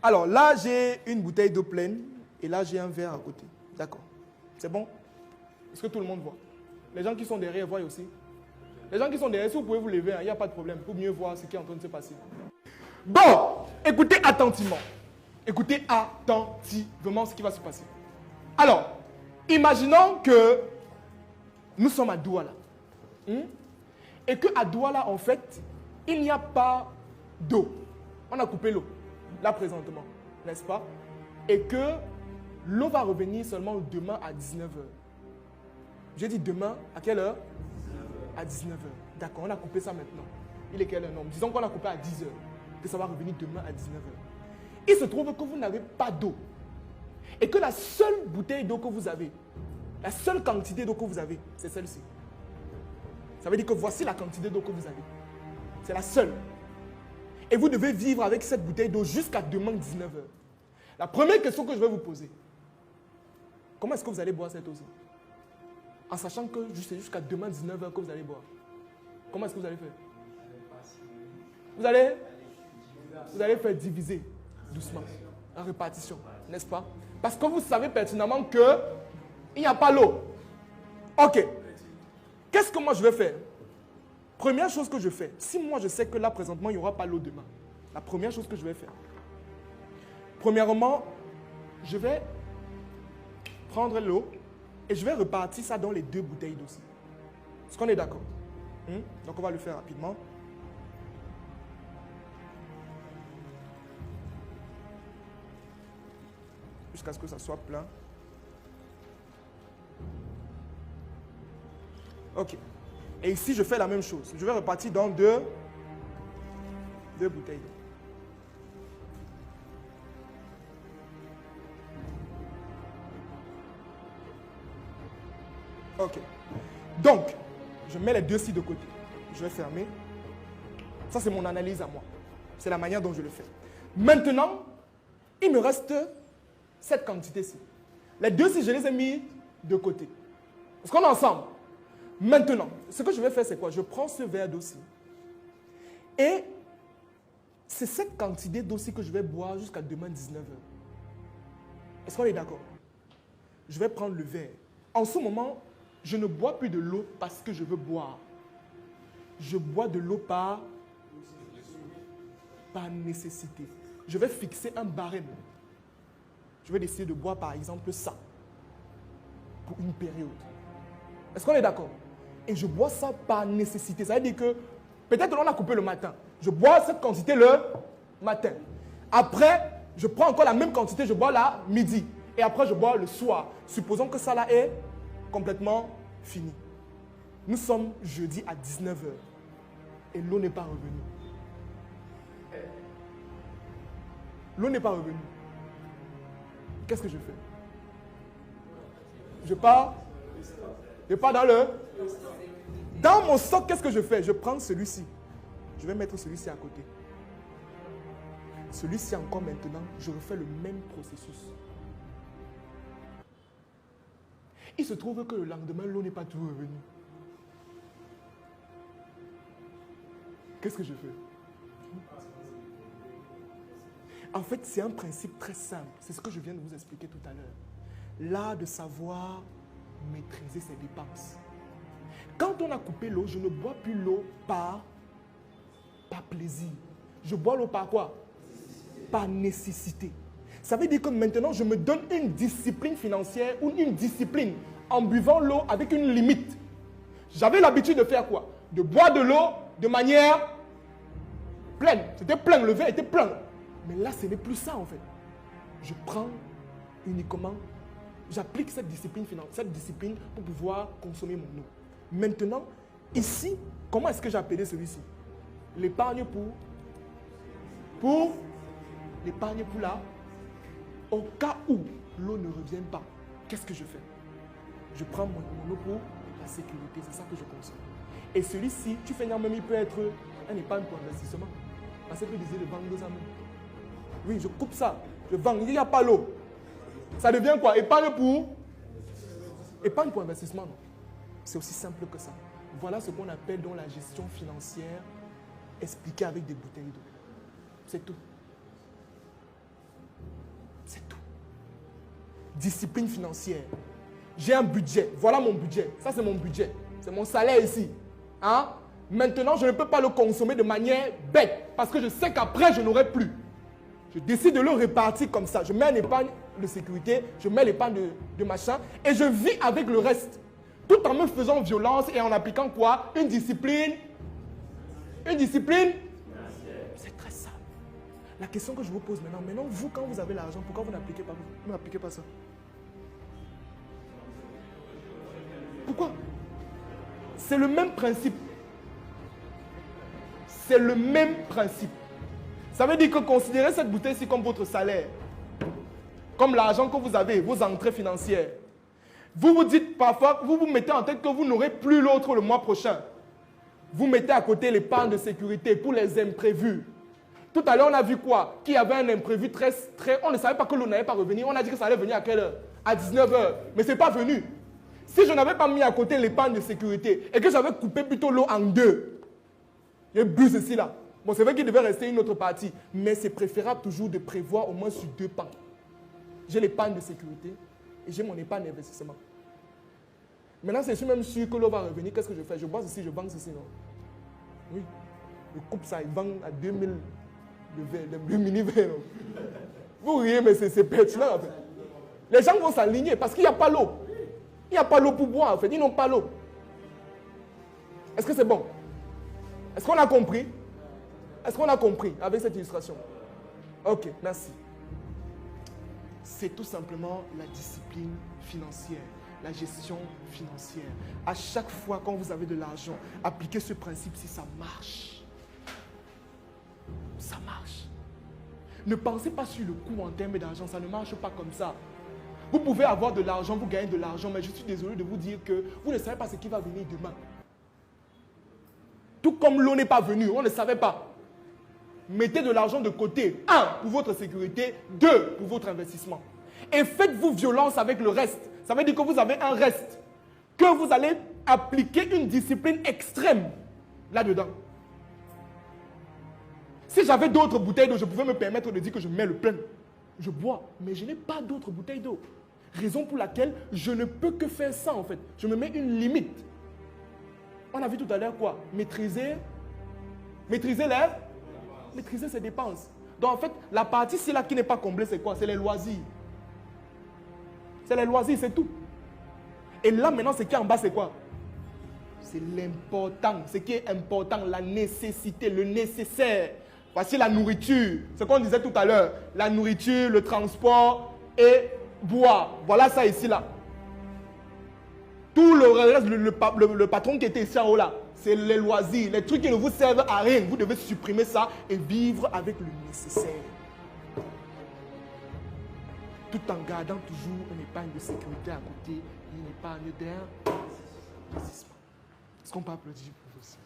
Alors là, j'ai une bouteille d'eau pleine et là, j'ai un verre à côté. D'accord. C'est bon? Est-ce que tout le monde voit? Les gens qui sont derrière voient aussi. Les gens qui sont derrière, si vous pouvez vous lever, il n'y a pas de problème pour mieux voir ce qui est en train de se passer. Bon, écoutez attentivement. Écoutez attentivement ce qui va se passer. Alors, imaginons que nous sommes à Douala. Et qu'à Douala, en fait, il n'y a pas d'eau. On a coupé l'eau, là présentement, n'est-ce pas? Et que l'eau va revenir seulement demain à 19h. J'ai dit demain, à quelle heure? À 19h. D'accord, on a coupé ça maintenant. Il est quelle heure? Non, disons qu'on a coupé à 10h. Que ça va revenir demain à 19h. Il se trouve que vous n'avez pas d'eau. Et que la seule bouteille d'eau que vous avez, la seule quantité d'eau que vous avez, c'est celle-ci. Ça veut dire que voici la quantité d'eau que vous avez. C'est la seule. Et vous devez vivre avec cette bouteille d'eau jusqu'à demain 19h. La première question que je vais vous poser, comment est-ce que vous allez boire cette eau-ci? En sachant que c'est jusqu'à demain 19h que vous allez boire. Comment est-ce que vous allez faire? Vous allez faire diviser doucement, en répartition, n'est-ce pas? Parce que vous savez pertinemment qu'il n'y a pas l'eau. Ok. Qu'est-ce que moi je vais faire? Première chose que je fais, si moi je sais que là présentement il n'y aura pas l'eau demain, la première chose que je vais faire, premièrement, je vais prendre l'eau et je vais repartir ça dans les 2 bouteilles d'eau. Est-ce qu'on est d'accord? Donc on va le faire rapidement. Jusqu'à ce que ça soit plein. Ok. Et ici, je fais la même chose. Je vais repartir dans 2 bouteilles d'eau. Ok. Donc, je mets les 2-ci de côté. Je vais fermer. Ça, c'est mon analyse à moi. C'est la manière dont je le fais. Maintenant, il me reste cette quantité-ci. Les 2-ci, je les ai mis de côté. Est-ce qu'on est ensemble? Maintenant, ce que je vais faire, c'est quoi? Je prends ce verre d'eau-ci. Et c'est cette quantité d'eau-ci que je vais boire jusqu'à demain 19h. Est-ce qu'on est d'accord? Je vais prendre le verre. En ce moment, je ne bois plus de l'eau parce que je veux boire. Je bois de l'eau par nécessité. Je vais fixer un barème. Je vais décider de boire par exemple ça pour une période. Est-ce qu'on est d'accord? Et je bois ça par nécessité. Ça veut dire que peut-être on a coupé le matin. Je bois cette quantité le matin. Après, je prends encore la même quantité, je bois là midi. Et après, je bois le soir. Supposons que ça là est complètement fini. Nous sommes jeudi à 19h. Et l'eau n'est pas revenue. L'eau n'est pas revenue. Qu'est-ce que je fais? Je pars dans le... Dans mon stock, qu'est-ce que je fais? Je prends celui-ci. Je vais mettre celui-ci à côté. Celui-ci encore maintenant, je refais le même processus. Il se trouve que le lendemain, l'eau n'est pas toujours revenue. Qu'est-ce que je fais? En fait, c'est un principe très simple. C'est ce que je viens de vous expliquer tout à l'heure. L'art de savoir maîtriser ses dépenses. Quand on a coupé l'eau, je ne bois plus l'eau par plaisir. Je bois l'eau par quoi? Par nécessité. Ça veut dire que maintenant, je me donne une discipline financière ou une discipline en buvant l'eau avec une limite. J'avais l'habitude de faire quoi? De boire de l'eau de manière pleine. C'était plein, le verre était plein. Mais là, ce n'est plus ça en fait. Je prends uniquement, j'applique cette discipline pour pouvoir consommer mon eau. Maintenant, ici, comment est-ce que j'ai appelé celui-ci? L'épargne pour l'épargne pour là, au cas où l'eau ne revient pas, qu'est-ce que je fais? Je prends mon eau pour la sécurité, c'est ça que je consomme. Et celui-ci, tu fais même, il peut être un épargne pour investissement. Parce que tu disais de vendre ça même. Oui, je coupe ça, je vends, il n'y a pas l'eau. Ça devient quoi? Épargne pour investissement, non? C'est aussi simple que ça. Voilà ce qu'on appelle dans la gestion financière expliquée avec des bouteilles d'eau. C'est tout. discipline financière. J'ai un budget. Voilà mon budget. Ça, c'est mon budget. C'est mon salaire ici. Hein? Maintenant, je ne peux pas le consommer de manière bête parce que je sais qu'après, je n'aurai plus. Je décide de le répartir comme ça. Je mets une épargne de sécurité, je mets l'épargne de machin et je vis avec le reste. Tout en me faisant violence et en appliquant quoi? Une discipline. Une discipline. C'est très simple. La question que je vous pose maintenant, vous, quand vous avez l'argent, pourquoi vous n'appliquez pas ça? Pourquoi? C'est le même principe. C'est le même principe. Ça veut dire que considérez cette bouteille-ci comme votre salaire, comme l'argent que vous avez, vos entrées financières. Vous vous dites parfois, vous vous mettez en tête que vous n'aurez plus l'autre le mois prochain. Vous mettez à côté l'épargne de sécurité pour les imprévus. Tout à l'heure, on a vu quoi? Qu'il y avait un imprévu très... On ne savait pas que l'eau n'allait pas revenir. On a dit que ça allait venir à quelle heure? À 19h. Mais ce n'est pas venu. Si je n'avais pas mis à côté l'épargne de sécurité et que j'avais coupé plutôt l'eau en deux, j'ai bu ceci là. Bon, c'est vrai qu'il devait rester une autre partie, mais c'est préférable toujours de prévoir au moins sur deux pans. J'ai l'épargne de sécurité et j'ai mon épargne d'investissement. Maintenant, c'est même sûr que l'eau va revenir. Qu'est-ce que je fais? Je bois ceci, je vends ceci, non? Oui. Je coupe ça, il vend à 2000 le mini-verre. Vous riez, mais c'est pertinent en fait. Les gens vont s'aligner parce qu'il n'y a pas l'eau. Il n'y a pas l'eau pour boire en fait, ils n'ont pas l'eau. Est-ce que c'est bon? Est-ce qu'on a compris? Est-ce qu'on a compris avec cette illustration? Ok, merci. C'est tout simplement la discipline financière, la gestion financière. À chaque fois quand vous avez de l'argent, appliquez ce principe si ça marche. Ça marche. Ne pensez pas sur le coût en termes d'argent, ça ne marche pas comme ça. Vous pouvez avoir de l'argent, vous gagnez de l'argent, mais je suis désolé de vous dire que vous ne savez pas ce qui va venir demain. Tout comme l'eau n'est pas venue, on ne savait pas. Mettez de l'argent de côté. 1, pour votre sécurité. 2, pour votre investissement. Et faites-vous violence avec le reste. Ça veut dire que vous avez un reste. Que vous allez appliquer une discipline extrême là-dedans. Si j'avais d'autres bouteilles d'eau, je pouvais me permettre de dire que je mets le plein. Je bois, mais je n'ai pas d'autres bouteilles d'eau. Raison pour laquelle je ne peux que faire ça en fait. Je me mets une limite. On a vu tout à l'heure quoi? Maîtriser ses dépenses. Donc en fait, la partie ici là qui n'est pas comblée, c'est quoi? C'est les loisirs. C'est les loisirs, c'est tout. Et là maintenant, ce qui est en bas, c'est quoi? C'est l'important. Ce qui est important, la nécessité, le nécessaire. Voici la nourriture. Ce qu'on disait tout à l'heure. La nourriture, le transport et boire. Voilà ça ici là. Tout le reste, le patron qui était ici en haut là, c'est les loisirs, les trucs qui ne vous servent à rien. Vous devez supprimer ça et vivre avec le nécessaire. Tout en gardant toujours une épargne de sécurité à côté et une épargne d'investissement. Est-ce qu'on peut applaudir pour vous aussi?